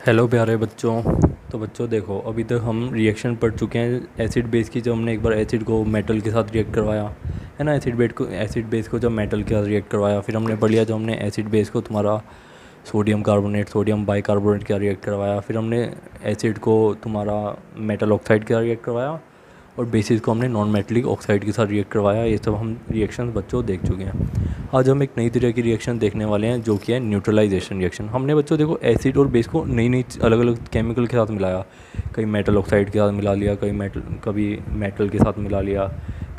Hello प्यारे बच्चों। तो बच्चों देखो, अभी तक हम रिएक्शन पढ़ चुके हैं एसिड बेस की। जब हमने एक बार एसिड को मेटल के साथ रिएक्ट करवाया है ना, एसिड बेस को जब मेटल के साथ रिएक्ट करवाया, फिर हमने पढ़ लिया जब हमने एसिड बेस को तुम्हारा सोडियम कार्बोनेट, सोडियम बाइकार्बोनेट का रिएक्ट करवाया, फिर हमने एसिड को तुम्हारा मेटल ऑक्साइड के साथ रिएक्ट करवाया और बेसिस को हमने नॉन मेटलिक ऑक्साइड के साथ रिएक्ट करवाया। ये सब हम रिएक्शन बच्चों देख चुके हैं। आज हम एक नई तरह की रिएक्शन देखने वाले हैं जो कि है न्यूट्रलाइजेशन रिएक्शन। हमने बच्चों देखो एसिड और बेस को नई नई अलग अलग केमिकल के साथ मिलाया। कभी मेटल ऑक्साइड के साथ मिला लिया, कभी मेटल के साथ मिला लिया,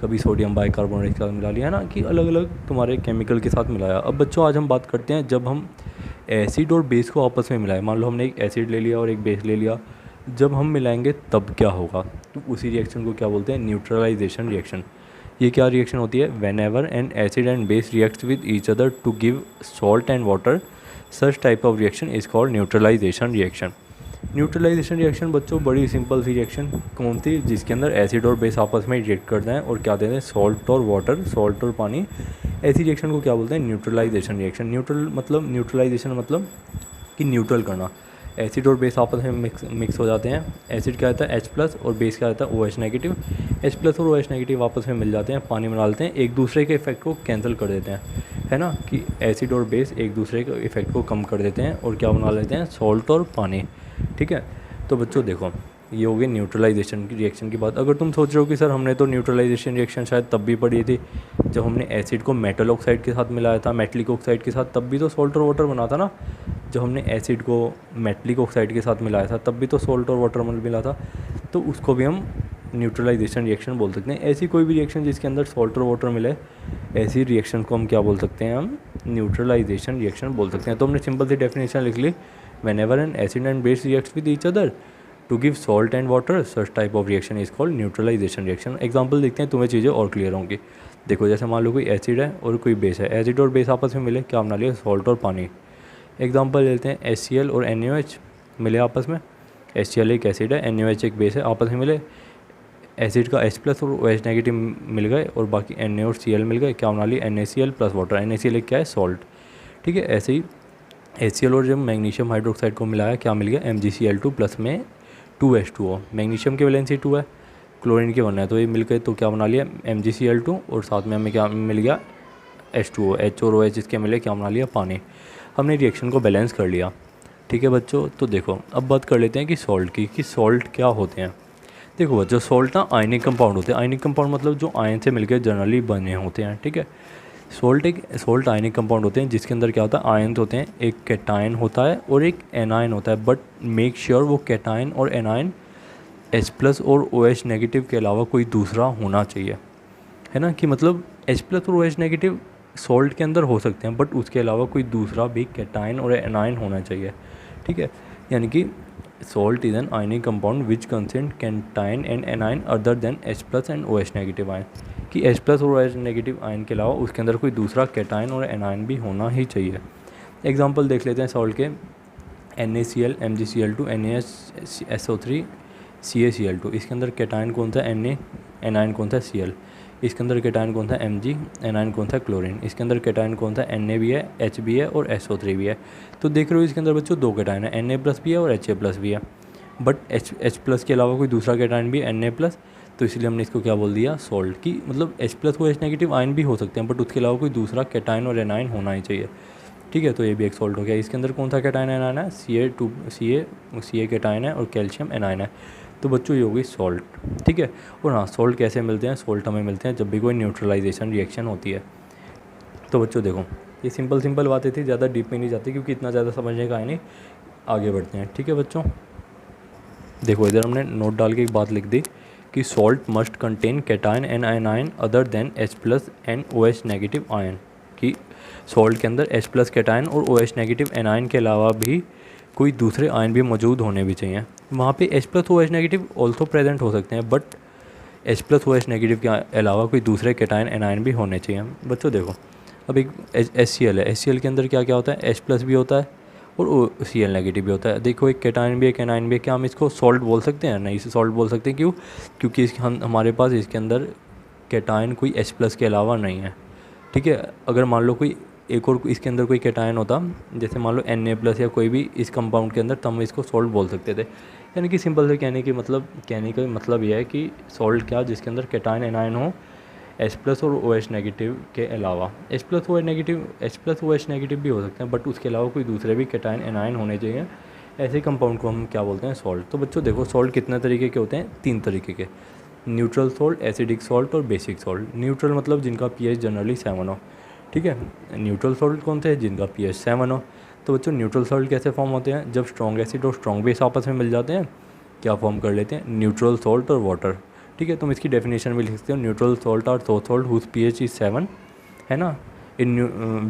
कभी सोडियम बाइकार्बोनेट के साथ मिला लिया, है ना, कि अलग अलग तुम्हारे केमिकल के साथ मिलाया। अब बच्चों आज हम बात करते हैं जब हम एसिड और बेस को आपस में मिलाएं। मान लो हमने एक एसिड ले लिया और एक बेस ले लिया, जब हम मिलाएंगे तब क्या होगा। तो उसी रिएक्शन को क्या बोलते हैं? Neutralisation reaction. ये क्या रिएक्शन होती है? Whenever an acid and base reacts with each other to give salt and water, such type of reaction is called neutralisation reaction. Neutralisation reaction बच्चों बड़ी सिंपल सी रिएक्शन कौन सी, जिसके अंदर एसिड और बेस आपस में रिएक्ट करते हैं और क्या देते हैं? सॉल्ट और वाटर, सॉल्ट और पानी। ऐसी रिएक्शन को क्या बोलते हैं? Neutralisation reaction. न्यूट्रलाइजेशन मतलब कि न्यूट्रल करना। एसिड और बेस आपस में मिक्स हो जाते हैं। एसिड क्या रहता है? H+ और बेस क्या रहता है? OH negative. H+ और OH नेगेटिव आपस में मिल जाते हैं, पानी में डालते हैं, एक दूसरे के इफेक्ट को कैंसिल कर देते हैं, है ना, कि एसिड और बेस एक दूसरे के इफेक्ट को कम कर देते हैं और क्या बना लेते हैं? सॉल्ट और पानी। ठीक है, तो बच्चों देखो, ये हो गई न्यूट्रलाइजेशन की रिएक्शन की बात। अगर तुम सोच रहे हो कि सर हमने तो न्यूट्रलाइजेशन रिएक्शन शायद तब भी पढ़ी थी जब हमने एसिड को मेटल ऑक्साइड के साथ मिलाया था, मेटलिक ऑक्साइड के साथ, तब भी तो सॉल्ट और वाटर बना था ना। जब हमने एसिड को मेटलिक ऑक्साइड के साथ मिलाया था तब भी तो सॉल्ट और वाटर मिला था। तो उसको भी हम न्यूट्रलाइजेशन रिएक्शन बोल सकते हैं। ऐसी कोई भी रिएक्शन जिसके अंदर सॉल्ट और वाटर मिले, ऐसी रिएक्शन को हम क्या बोल सकते हैं? हम न्यूट्रलाइजेशन रिएक्शन बोल सकते हैं। तो हमने सिंपल सी डेफिनेशन लिख ली, whenever an acid and base reacts with each other to give salt and water, such type of reaction is called neutralisation reaction. Example देखते हैं, तुम्हें चीज़ें और क्लियर होंगी। देखो, जैसे मान लो कोई एसिड है और कोई बेस है। एसिड और बेस आपस में मिले, क्या बना लिया? सॉल्ट और पानी। एग्जाम्पल लेते हैं, HCl और NaOH मिले आपस में। HCl एक एसिड है, NaOH एक बेस है, आपस में मिले। एसिड का H+ और OH नेगेटिव मिल गए और बाकी Na और Cl मिल गए, क्या बना लिया? NaCl plus water. NaCl एक क्या है? सॉल्ट। ठीक है, ऐसे ही HCl और जब मैग्नीशियम हाइड्रोक्साइड को मिलाया, क्या मिल गया? MgCl2 प्लस में 2H2O। मैग्नीशियम की वैलेंसी 2 है, क्लोरीन की 1 है, तो ये मिल गए, तो क्या बना लिया? MgCl2 और साथ में हमें क्या मिल गया? H2O। H और OH इसके मिले, क्या बना लिया? पानी। हमने रिएक्शन को बैलेंस कर लिया। ठीक है बच्चों, तो देखो अब बात कर लेते हैं कि सॉल्ट की, कि सॉल्ट क्या होते हैं। देखो बच्चों, सॉल्ट ना आयनिक कंपाउंड होते हैं। आयनिक कंपाउंड मतलब जो आयन से मिलकर जनरली बने होते हैं। ठीक है, सॉल्ट आयनिक कंपाउंड होते हैं जिसके अंदर क्या होता है? आयन होते हैं। एक कैटायन होता है और एक एनायन होता है, बट मेक श्योर वो कैटायन और एनायन H+ और OH नेगेटिव के अलावा कोई दूसरा होना चाहिए, है ना, कि मतलब H+ और OH नेगेटिव सॉल्ट के अंदर हो सकते हैं, बट उसके अलावा कोई दूसरा भी कैटायन और एनायन होना चाहिए। ठीक है, यानी कि salt is an ionic compound which consent cation and anion other than H+ and OH negative ion, कि H+ और OH नेगेटिव आयन के अलावा उसके अंदर कोई दूसरा कैटायन और एनायन भी होना ही चाहिए। एग्जाम्पल देख लेते हैं सॉल्ट के, NaCl, MgCl2, NaSO3, CaCl2। इसके अंदर कैटायन कौन सा? Na, एनायन कौन सा? Cl। इसके अंदर कैटायन कौन सा? Mg, एनायन कौन सा? क्लोरीन। इसके अंदर कैटायन कौन सा? Na भी है, H भी है और SO3 भी है। तो देख रहे हो इसके अंदर बच्चों दो कैटायन है, Na+ भी है और Ha+ भी है, बट H+ के अलावा कोई दूसरा कैटायन भी है, Na+। तो इसलिए हमने इसको क्या बोल दिया? सॉल्ट। की मतलब H+ OH नेगेटिव आयन भी हो सकते हैं, बट उसके अलावा कोई दूसरा कैटायन और एनायन होना ही चाहिए। ठीक है, तो ये भी एक सॉल्ट हो गया। इसके अंदर कौन सा कैटायन एनायन है? Ca कैटायन है और कैल्शियम एनायन है। तो बच्चों ये हो गई सॉल्ट। ठीक है, और हाँ, सॉल्ट कैसे मिलते हैं? सॉल्ट हमें मिलते हैं जब भी कोई न्यूट्रलाइजेशन रिएक्शन होती है। तो बच्चों देखो, ये सिंपल बातें थी, ज़्यादा डीप में नहीं जाती क्योंकि इतना ज़्यादा समझने का है नहीं। आगे बढ़ते हैं। ठीक है बच्चों, देखो इधर हमने नोट डाल के एक बात लिख दी कि salt must contain cation and anion other than H+ and OH negative ion, कि सॉल्ट के अंदर H+ कैटायन और OH नेगेटिव एनायन के अलावा भी कोई दूसरे आयन भी मौजूद होने भी चाहिए। वहाँ पे H+ OH negative also present हो सकते हैं, बट H+ OH नेगेटिव के अलावा कोई दूसरे कैटायन एनायन भी होने चाहिए। बच्चों देखो, अब एक HCl है, HCl के अंदर क्या क्या होता है? H+ भी होता है और Cl नेगेटिव भी होता है। देखो, एक कैटायन भी एक एनायन भी है, क्या हम इसको सॉल्ट बोल सकते हैं? नहीं, इसे सॉल्ट बोल सकते हैं। क्यों? क्योंकि हमारे पास इसके अंदर कैटायन कोई H+ के अलावा नहीं है। ठीक है, अगर मान लो कोई एक और इसके अंदर कोई कैटायन होता, जैसे मान लो Na+ या कोई भी इस कंपाउंड के अंदर, तब हम इसको सॉल्ट बोल सकते थे। यानी कि सिंपल से कहने का मतलब यह है कि सॉल्ट क्या, जिसके अंदर कैटायन एनायन हो H+ और OH- के अलावा। H+OH- भी हो सकते हैं, बट उसके अलावा कोई दूसरे भी कैटायन एनायन होने चाहिए। ऐसे कंपाउंड को हम क्या बोलते हैं, सॉल्ट। तो बच्चों देखो, सॉल्ट कितने तरीके के होते हैं, 3 तरीके के, न्यूट्रल सॉल्ट, एसिडिक सॉल्ट और बेसिक सॉल्ट। न्यूट्रल मतलब जिनका pH जनरली 7 हो, ठीक है। न्यूट्रल सॉल्ट कौन से हैं, जिनका pH 7 हो। तो बच्चों न्यूट्रल सॉल्ट कैसे फॉर्म होते हैं, जब स्ट्रॉन्ग एसिड और स्ट्रॉन्ग बेस आपस में मिल जाते हैं, क्या फॉर्म कर लेते हैं, न्यूट्रल सॉल्ट और वाटर, ठीक है। तुम इसकी डेफिनेशन भी लिख सकते हो, neutral salt are so salt whose pH is 7, है ना। In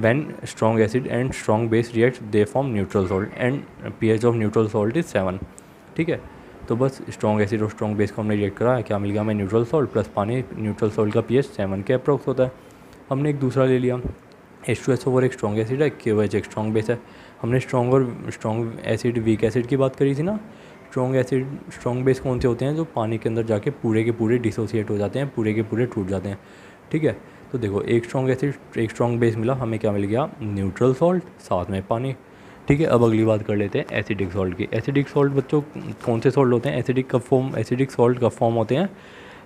when strong acid and strong base react they form neutral salt and pH of neutral salt is 7, ठीक है। तो बस स्ट्रॉन्ग एसिड और स्ट्रॉन्ग बेस को हमने रिएक्ट करा, क्या मिल गया हमें, न्यूट्रल सॉल्ट प्लस पानी। न्यूट्रल सॉल्ट का pH 7 के अप्रोक्स होता है। हमने एक दूसरा ले लिया, H2SO4 एक स्ट्रॉन्ग एसिड है, KOH एक स्ट्रॉन्ग बेस है। हमने स्ट्रॉन्ग एसिड वीक एसिड की बात करी थी ना। स्ट्रॉन्ग एसिड स्ट्रॉन्ग बेस कौन से होते हैं, जो पानी के अंदर जाके पूरे के पूरे डिसोसिएट हो जाते हैं, पूरे के पूरे टूट जाते हैं, ठीक है। तो देखो, एक स्ट्रॉन्ग एसिड एक स्ट्रॉन्ग बेस मिला, हमें क्या मिल गया, न्यूट्रल सॉल्ट साथ में पानी, ठीक है। अब अगली बात कर लेते हैं एसिडिक सॉल्ट की। एसिडिक सॉल्ट बच्चों कौन से सॉल्ट होते हैं, एसिडिक सॉल्ट कब फॉर्म होते हैं,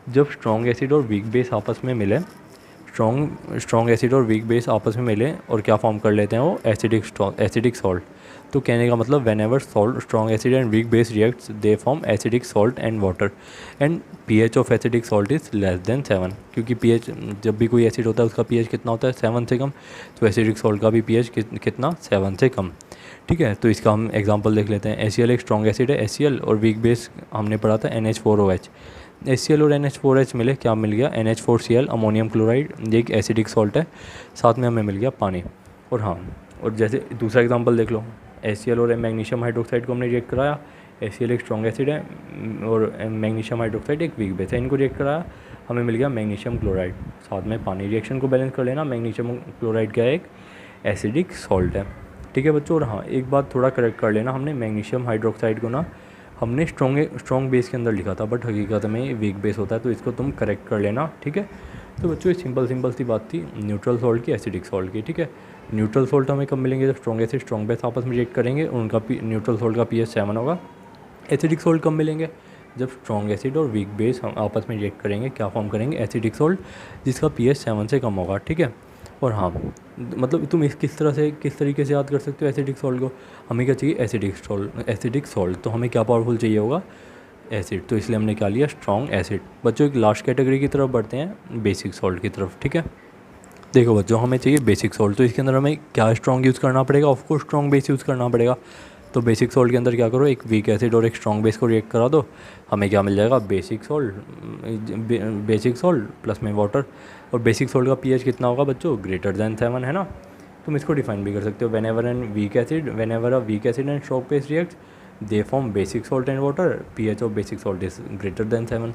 जब स्ट्रॉन्ग एसिड और वीक बेस आपस में मिले, स्ट्रॉन्ग एसिड और वीक बेस आपस में मिले और क्या फॉर्म कर लेते हैं वो, एसिडिक सॉल्ट। तो कहने का मतलब, when ever salt strong acid and weak base reacts they form acidic salt and water and pH of acidic salt is less than 7, क्योंकि pH जब भी कोई एसिड होता है उसका pH कितना होता है, 7 से कम। तो एसिडिक सॉल्ट का भी pH कितना, 7 से कम, ठीक है। तो इसका हम एग्जांपल देख लेते हैं। HCl एक स्ट्रॉन्ग एसिड है, HCl, और वीक बेस हमने पढ़ा था NH4OH। HCl और NH4H मिले, क्या मिल गया, NH4Cl अमोनियम क्लोराइड, ये एक एसिडिक सॉल्ट है, साथ में हमें मिल गया पानी। और हाँ, और जैसे दूसरा एग्जांपल देख लो, HCl और मैग्नीशियम हाइड्रोक्साइड को हमने रिएक्ट कराया। HCl एक स्ट्रॉन्ग एसिड है और मैग्नीशियम हाइड्रोक्साइड एक वीक बेस है, इनको रिएक्ट कराया, हमें मिल गया मैग्नीशियम क्लोराइड, साथ में पानी। रिएक्शन को बैलेंस कर लेना, मैग्नीशियम क्लोराइड क्या है, एक एसिडिक सॉल्ट है, ठीक है बच्चों। और हाँ, एक बात थोड़ा करेक्ट कर लेना, हमने मैग्नीशियम हाइड्रोक्साइड को ना हमने स्ट्रॉन्ग बेस के अंदर लिखा था, बट हकीकत में वीक बेस होता है, तो इसको तुम करेक्ट कर लेना, ठीक है। तो बच्चों, ये सिंपल सी बात थी न्यूट्रल सॉल्ट की, एसिडिक सॉल्ट की, ठीक है। न्यूट्रल सॉल्ट हमें कब मिलेंगे, जब स्ट्रॉन्ग एसिड स्ट्रॉन्ग बेस आपस में रिएक्ट करेंगे और उनका न्यूट्रल सॉल्ट का pH 7 होगा। एसिडिक सॉल्ट कब मिलेंगे, जब स्ट्रॉन्ग एसिड और वीक बेस हम आपस में रिएक्ट करेंगे, क्या फॉर्म करेंगे, एसिडिक सॉल्ट, जिसका pH 7 से कम होगा, ठीक है। और हाँ, मतलब तुम किस तरीके से याद कर सकते हो एसिडिक सॉल्ट को, हमें क्या चाहिए, एसिडिक सॉल्ट, तो हमें क्या पावरफुल चाहिए होगा, एसिड, तो इसलिए हमने क्या लिया, स्ट्रॉन्ग एसिड। बच्चों, एक लास्ट कैटेगरी की तरफ बढ़ते हैं, बेसिक सॉल्ट की तरफ, ठीक है। देखो बच्चों, हमें चाहिए बेसिक सॉल्ट, तो इसके अंदर हमें क्या स्ट्रॉन्ग यूज़ करना पड़ेगा, ऑफकोर्स स्ट्रॉन्ग बेस यूज़ करना पड़ेगा। तो बेसिक सॉल्ट के अंदर क्या करो, एक वीक एसिड और एक स्ट्रॉन्ग बेस को रिएक्ट करा दो, हमें क्या मिल जाएगा, बेसिक सॉल्ट प्लस में वाटर। और बेसिक सॉल्ट का pH कितना होगा बच्चों, ग्रेटर दैन 7, है ना। तुम इसको डिफाइन भी कर सकते हो, when ever a weak acid and strong base react they form basic salt and water, pH of basic salt is greater than 7।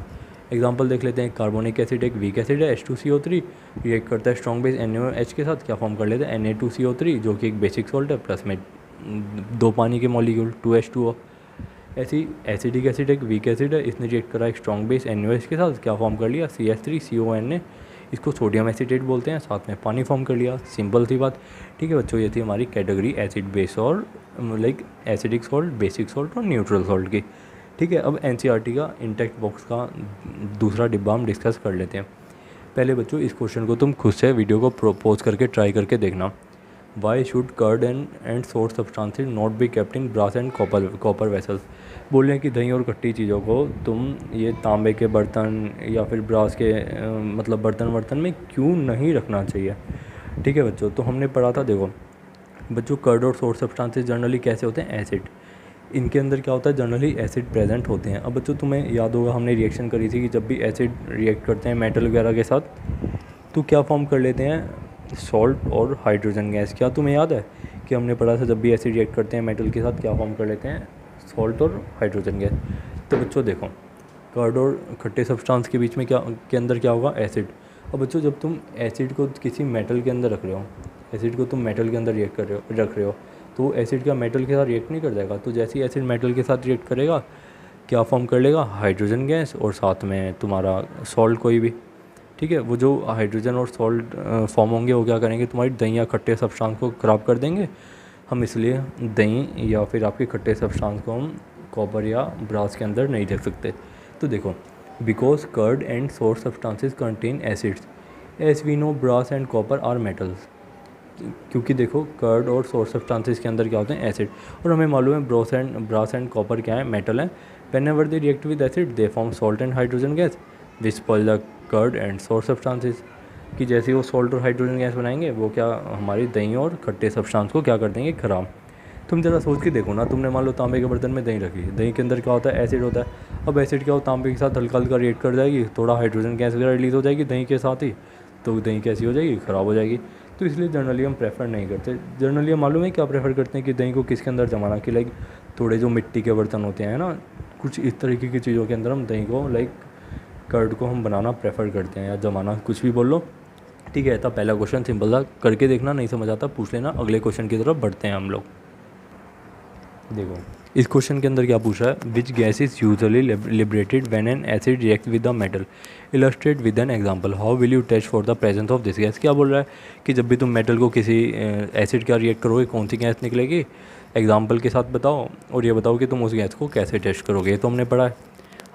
Example देख लेते हैं, कार्बोनिक एसिड एक वीक एसिड है, H2CO3, रिएक्ट करता है स्ट्रॉन्ग बेस NaOH के साथ, क्या फॉर्म कर लेते हैं, Na2CO3, जो कि एक बेसिक सॉल्ट है, प्लस में 2 पानी के मॉलिक्यूल 2H2O। ऐसी एसिडिक एसिड एक वीक एसिड है, इसने रिएक्ट करा एक स्ट्रॉन्ग बेस NaOH के साथ, क्या फॉर्म कर लिया, CH3CONA, इसको सोडियम एसिटेट बोलते हैं, साथ में पानी फॉर्म कर लिया, सिंपल सी बात, ठीक है बच्चों। ये थी हमारी कैटेगरी एसिड बेस और एसिडिक सॉल्ट, बेसिक सॉल्ट और न्यूट्रल सॉल्ट की, ठीक है। अब NCERT का इंटेक्ट बॉक्स का दूसरा डिब्बा हम डिस्कस कर लेते हैं। पहले बच्चों, इस क्वेश्चन को तुम खुद से वीडियो को प्रोपोज करके ट्राई करके देखना। Why should curd and sour substances not be kept in brass and copper vessels. बोल रहे हैं कि दही और खट्टी चीज़ों को तुम ये तांबे के बर्तन या फिर ब्रास के मतलब बर्तन में क्यों नहीं रखना चाहिए, ठीक है बच्चों। तो हमने पढ़ा था, देखो बच्चों, कर्ड और सोर्स सब्सटेंसेस जनरली कैसे होते हैं, एसिड, इनके अंदर क्या होता है, जनरली एसिड प्रेजेंट होते हैं। अब बच्चों, तुम्हें याद होगा हमने रिएक्शन करी थी कि जब भी एसिड रिएक्ट करते हैं मेटल वगैरह के साथ, तो क्या फॉर्म कर लेते हैं, सॉल्ट और हाइड्रोजन गैस। क्या तुम्हें याद है कि हमने पढ़ा था, जब भी एसिड रिएक्ट करते हैं मेटल के साथ, क्या फॉर्म कर लेते हैं, सॉल्ट और हाइड्रोजन गैस। तो बच्चों देखो, कर्ड और खट्टे सब्सटेंस के बीच में के अंदर क्या होगा, एसिड। अब बच्चों, जब तुम एसिड को किसी मेटल के अंदर रख रहे हो, एसिड को तुम मेटल के अंदर रख रहे हो, तो एसिड का मेटल के साथ रिएक्ट नहीं कर जाएगा। तो जैसे ही एसिड मेटल के साथ रिएक्ट करेगा, क्या फॉर्म कर लेगा, हाइड्रोजन गैस और साथ में तुम्हारा सॉल्ट कोई भी, ठीक है, वो जो हाइड्रोजन और सॉल्ट फॉर्म होंगे वो क्या करेंगे, तुम्हारी दही या खट्टे सब्सटेंस को ख़राब कर देंगे। हम इसलिए दही या फिर आपके खट्टे सब्सटेंस को हम कॉपर या ब्रास के अंदर नहीं रख सकते। तो देखो, because curd and sour substances contain acids, as we know brass and copper are metals. क्योंकि देखो कर्ड और सोर सब्सटेंसेस के अंदर क्या होते हैं, एसिड, और हमें मालूम है ब्रास एंड कॉपर क्या है, मेटल है। Whenever they react with acid they form salt and hydrogen gas which spoil the curd and sour substances. कि जैसे ही वो सॉल्ट और हाइड्रोजन गैस बनाएंगे वो क्या हमारी दही और खट्टे सब्सटेंस को क्या कर देंगे, ख़राब। तुम ज़रा सोच के देखो ना, तुमने मान लो तांबे के बर्तन में दही रखी, दही के अंदर क्या होता है, एसिड होता है। अब एसिड क्या हो, तांबे के साथ हल्का हल्का रिएक्ट कर जाएगी, थोड़ा हाइड्रोजन गैस वगैरह रिलीज़ हो जाएगी दही के साथ ही, तो दही कैसी हो जाएगी, ख़राब हो जाएगी। तो इसलिए जनरली हम प्रेफर नहीं करते। जनरली हम मालूम है क्या प्रेफर करते हैं कि दही को किसके अंदर जमाना, कि लाइक थोड़े जो मिट्टी के बर्तन होते हैं ना, कुछ इस तरीके की चीज़ों के अंदर हम दही को लाइक कर्ड को हम बनाना प्रेफर करते हैं, या जमाना, कुछ भी बोल लो। ठीक है, था पहला क्वेश्चन, सिंपल था, करके देखना, नहीं समझ आता पूछ लेना। अगले क्वेश्चन की तरफ बढ़ते हैं हम लोग। देखो इस क्वेश्चन के अंदर क्या पूछा है, which gas is usually liberated when an acid react with the metal, illustrate with an example, how will you test for the presence of this gas. क्या बोल रहा है कि जब भी तुम मेटल को किसी एसिड का रिएक्ट करोगे कौन सी गैस निकलेगी, एग्जाम्पल के साथ बताओ, और ये बताओ कि तुम उस गैस को कैसे टेस्ट करोगे। ये तो हमने पढ़ा है,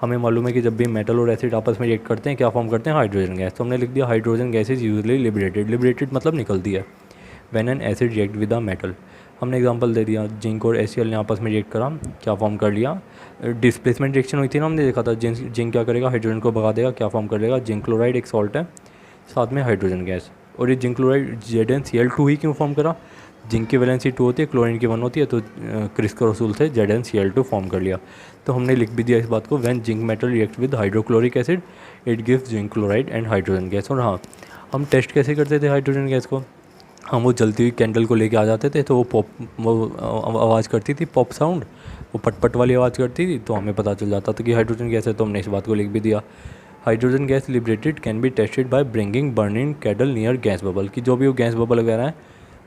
हमें मालूम है कि जब भी मेटल और एसिड आपस में रिएक्ट करते हैं क्या फॉर्म करते हैं, हाइड्रोजन गैस। तो हमने लिख दिया hydrogen gas is usually liberated, liberated मतलब निकलती है, when an acid react with the metal. हमने एग्जांपल दे दिया, जिंक और एसीएल ने आपस में रिएक्ट करा, क्या फॉर्म कर लिया, डिस्प्लेसमेंट रिएक्शन हुई थी ना, हमने देखा था, जिंक क्या करेगा, हाइड्रोजन को भगा देगा, क्या फॉर्म कर लेगा, जिंक क्लोराइड, एक सॉल्ट है, साथ में हाइड्रोजन गैस। और ये जिंक क्लोराइड ZnCl2 ही क्यों फॉर्म करा, जिंक की वैलेंसी 2 होती है, क्लोरीन की 1 होती है, तो क्रिस्कर रसूल से ZnCl2 फॉर्म कर लिया। तो हमने लिख भी दिया इस बात को, when zinc metal react with hydrochloric acid it gives zinc chloride and hydrogen gas. और हाँ, हम टेस्ट कैसे करते थे हाइड्रोजन गैस को, हम वो जलती हुई कैंडल को लेके आ जाते थे, तो वो आवाज़ करती थी, पॉप साउंड, वो पटपट वाली आवाज़ करती थी, तो हमें पता चल जाता था कि हाइड्रोजन गैस है। तो हमने इस बात को लिख भी दिया, hydrogen gas liberated can be tested by bringing burning candle near gas bubble. कि जो भी वो गैस बबल वगैरह है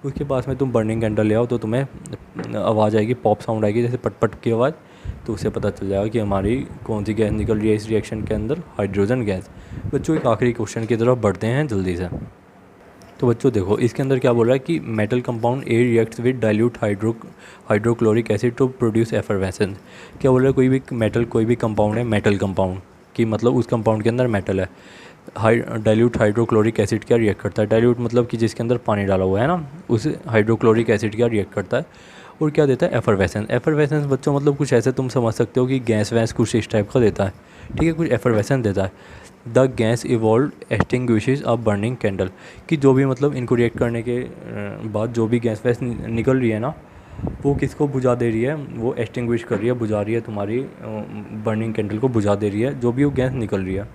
उसके पास में तुम बर्निंग कैंडल ले आओ, तो तुम्हें आवाज़ आएगी, पॉप साउंड आएगी, जैसे पटपट की आवाज़, तो उससे पता चल जाएगा कि हमारी कौन सी गैस निकल रही है इस रिएक्शन के अंदर, हाइड्रोजन गैस। बच्चों एक आखिरी क्वेश्चन की तरफ बढ़ते हैं जल्दी से। तो बच्चों देखो इसके अंदर क्या बोल रहा है कि metal compound A reacts with dilute hydrochloric acid to produce effervescence. क्या बोल रहा है, कोई भी मेटल, कोई भी कंपाउंड है, मेटल कंपाउंड की मतलब उस कंपाउंड के अंदर मेटल है, डाइल्यूट हाइड्रोक्लोरिक एसिड क्या रिएक्ट करता है, डाइल्यूट मतलब कि जिसके अंदर पानी डाला हुआ है ना, उस हाइड्रोक्लोरिक एसिड क्या रिएक्ट करता है और क्या देता है, एफरवेसेंस। एफरवेसेंस बच्चों मतलब कुछ ऐसे तुम समझ सकते हो कि गैस वैस कुछ इस टाइप का देता है, ठीक है, कुछ एफरवेसेंस देता है। The gas evolve extinguishes a burning candle, कि जो भी मतलब इनको रिएक्ट करने के बाद जो भी गैस वैस निकल रही है ना, वो किसको बुझा दे रही है, वो एक्सटिंग्विश कर रही है, बुझा रही है, तुम्हारी बर्निंग कैंडल को बुझा दे रही है, जो भी वो गैस निकल रही है।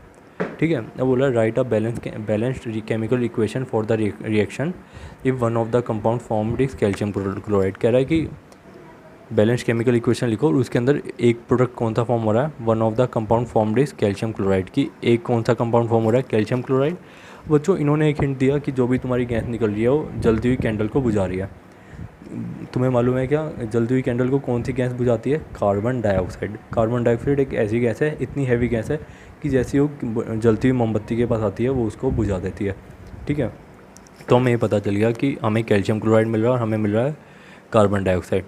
ठीक है, अब बोला right a balanced chemical equation for the reaction if one of the compound formed is calcium chloride. कह रहा है कि बैलेंस केमिकल इक्वेशन लिखो और उसके अंदर एक प्रोडक्ट कौन सा फॉर्म हो रहा है, one of the compound formed is calcium chloride, की एक कौन सा कंपाउंड फॉर्म हो रहा है, कैल्शियम क्लोराइड। बच्चों इन्होंने एक हिंट दिया कि जो भी तुम्हारी गैस निकल रही है वो जलती हुई कैंडल को बुझा रही है। तुम्हें मालूम है क्या, जलती हुई कैंडल को कौन सी गैस बुझाती है, कार्बन डाइऑक्साइड। कार्बन डाइऑक्साइड एक ऐसी गैस है, इतनी हैवी गैस है कि जैसी वो जलती हुई मोमबत्ती के पास आती है वो उसको बुझा देती है। ठीक है, तो हमें ये पता चल गया कि हमें कैल्शियम क्लोराइड मिल रहा है और हमें मिल रहा है कार्बन डाइऑक्साइड।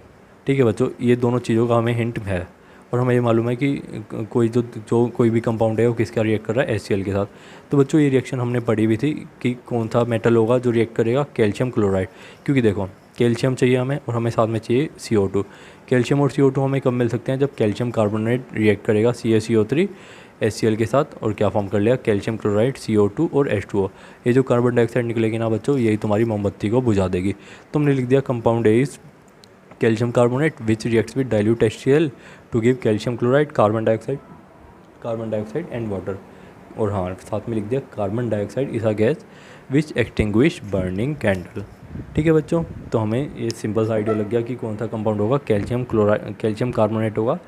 ठीक है बच्चों, ये दोनों चीज़ों का हमें हिंट है, और हमें ये मालूम है कि कोई भी कंपाउंड है वो किसका रिएक्ट कर रहा है, HCl के साथ। तो बच्चों ये रिएक्शन हमने पढ़ी भी थी कि कौन सा मेटल होगा जो रिएक्ट करेगा, कैल्शियम क्लोराइड। क्योंकि देखो कैल्शियम चाहिए हमें और हमें साथ में चाहिए CO2। कैल्शियम और CO2 हमें कब मिल सकते हैं, जब कैल्शियम कार्बोनेट रिएक्ट करेगा CaCO3 HCl के साथ और क्या फॉर्म कर लिया, कैल्शियम क्लोराइड, CO2 और H2O। ये जो कार्बन डाइऑक्साइड निकलेगी ना बच्चों, यही तुम्हारी मोमबत्ती को बुझा देगी। तुमने लिख दिया compound A is calcium carbonate which reacts with dilute HCl to give calcium chloride, carbon dioxide and water. और हाँ साथ में लिख दिया carbon dioxide is a gas which extinguish burning candle. ठीक है बच्चों, तो हमें ये सिंपल सा आइडिया लग गया कि कौन सा कंपाउंड होगा, कैल्शियम कार्बोनेट होगा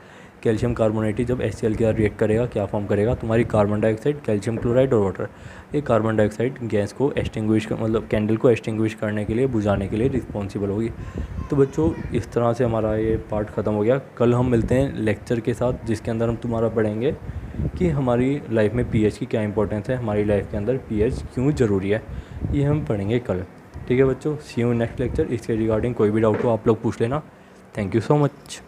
कैल्शियम कार्बोनेट ही जब HCl के साथ रिएक्ट करेगा क्या फॉर्म करेगा, तुम्हारी कार्बन डाइऑक्साइड, कैल्शियम क्लोराइड और वाटर। ये कार्बन डाइऑक्साइड गैस को एक्सटिंग्विश मतलब कैंडल को एक्सटिंग्विश करने के लिए, बुझाने के लिए रिस्पॉन्सिबल होगी। तो बच्चों इस तरह से हमारा ये पार्ट ख़त्म हो गया। कल हम मिलते हैं लेक्चर के साथ जिसके अंदर हम तुम्हारा पढ़ेंगे कि हमारी लाइफ में pH की क्या इंपॉर्टेंस है, हमारी लाइफ के अंदर pH क्यों ज़रूरी है, ये हम पढ़ेंगे कल। ठीक है बच्चों, सी यू नेक्स्ट लेक्चर। इसके रिगार्डिंग कोई भी डाउट हो आप लोग पूछ लेना। Thank you so much.